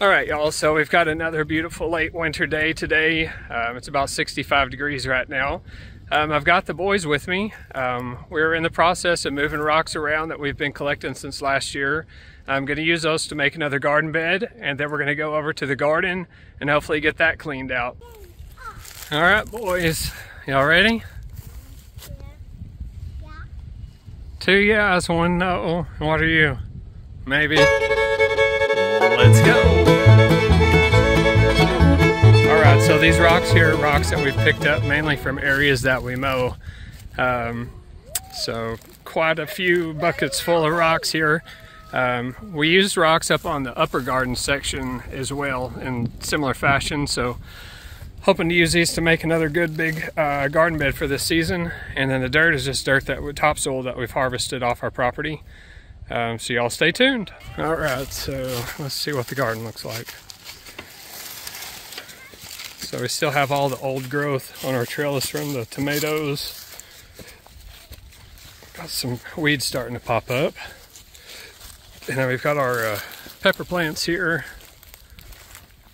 All right, y'all, so we've got another beautiful late winter day today. It's about 65 degrees right now. I've got the boys with me. We're in the process of moving rocks around that we've been collecting since last year. I'm going to use those to make another garden bed, and then we're going to go over to the garden and hopefully get that cleaned out. All right, boys, y'all ready? Yeah. 2 yeahs, 1 no. What are you? Maybe. Let's go. All right, so these rocks here are rocks that we've picked up mainly from areas that we mow. So quite a few buckets full of rocks here. We used rocks up on the upper garden section as well in similar fashion. So hoping to use these to make another good big garden bed for this season. And then the dirt is just dirt, that topsoil that we've harvested off our property. So y'all stay tuned. All right, so let's see what the garden looks like. So we still have all the old growth on our trellis from the tomatoes. Got some weeds starting to pop up. And then we've got our pepper plants here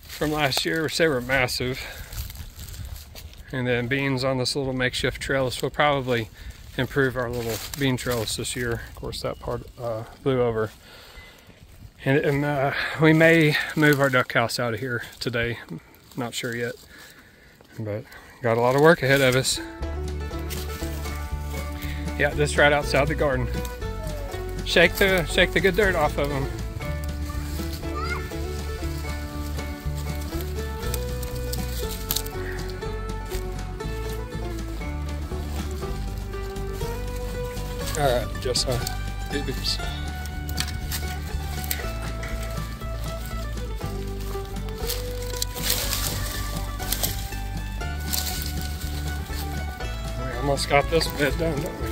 from last year, which they were massive. And then beans on this little makeshift trellis. We'll probably improve our little bean trellis this year. Of course, that part blew over. And we may move our duck house out of here today. Not sure yet, but got a lot of work ahead of us. Yeah, just right outside the garden. Shake the good dirt off of them. All right, just babies. We almost got this bed done, don't we?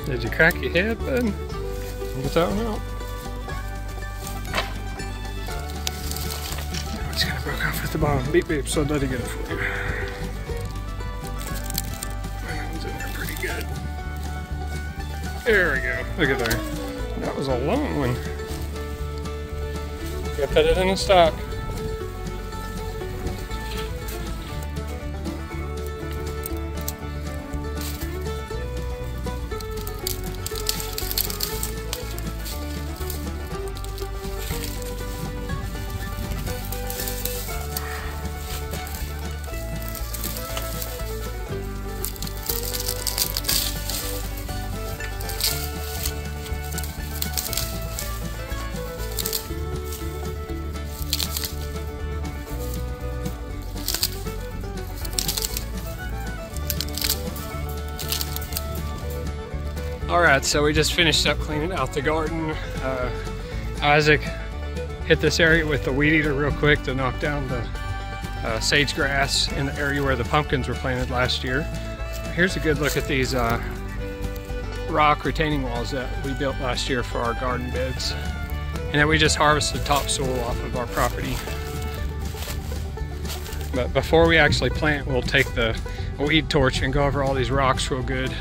Did you crack your head, bud? Get that one out. Oh, it's kind of broke off at the bottom. Beep beep, so let it get it for you. That one's in there pretty good. There we go. Look at there. That was a long one. Gotta put it in the stock. All right, so we just finished up cleaning out the garden. Isaac hit this area with the weed eater real quick to knock down the sage grass in the area where the pumpkins were planted last year. Here's a good look at these rock retaining walls that we built last year for our garden beds. And then we just harvested topsoil off of our property. But before we actually plant, we'll take the weed torch and go over all these rocks real good.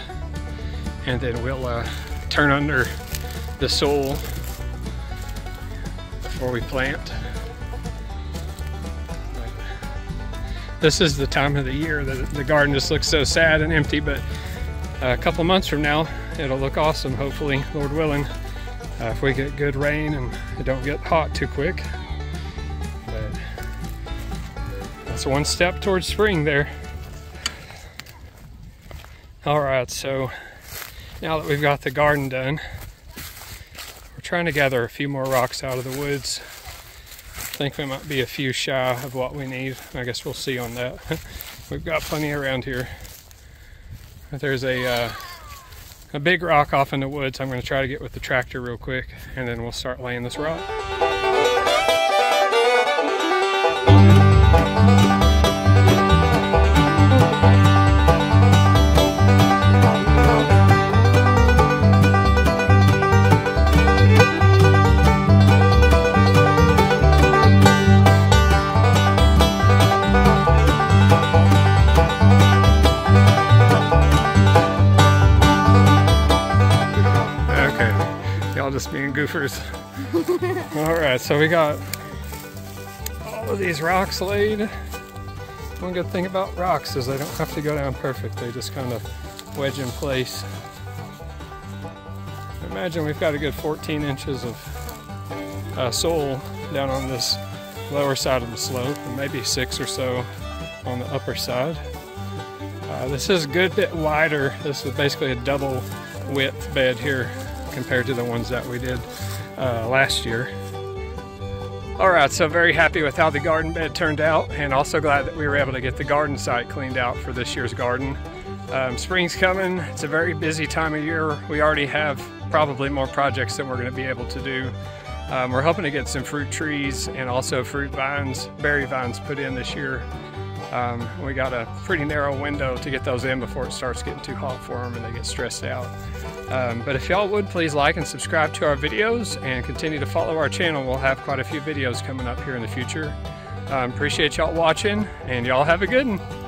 And then we'll turn under the soil before we plant. This is the time of the year that the garden just looks so sad and empty, but a couple months from now, it'll look awesome, hopefully, Lord willing, if we get good rain and it don't get hot too quick. But that's one step towards spring there. All right, so now that we've got the garden done, we're trying to gather a few more rocks out of the woods. I think we might be a few shy of what we need. I guess we'll see on that. We've got plenty around here. There's a big rock off in the woods I'm going to try to get with the tractor real quick, and then we'll start laying this rock. goofers. All right, so we got all of these rocks laid. One good thing about rocks is they don't have to go down perfect. They just kind of wedge in place. Imagine we've got a good 14 inches of soil down on this lower side of the slope, and maybe 6 or so on the upper side. This is a good bit wider. This is basically a double width bed here compared to the ones that we did last year. All right, so very happy with how the garden bed turned out, and also glad that we were able to get the garden site cleaned out for this year's garden. Spring's coming. It's a very busy time of year. We already have probably more projects than we're going to be able to do. We're hoping to get some fruit trees and also fruit vines, berry vines put in this year. We got a pretty narrow window to get those in before it starts getting too hot for them and they get stressed out. But if y'all would please like and subscribe to our videos and continue to follow our channel. We'll have quite a few videos coming up here in the future. Appreciate y'all watching, and y'all have a good one.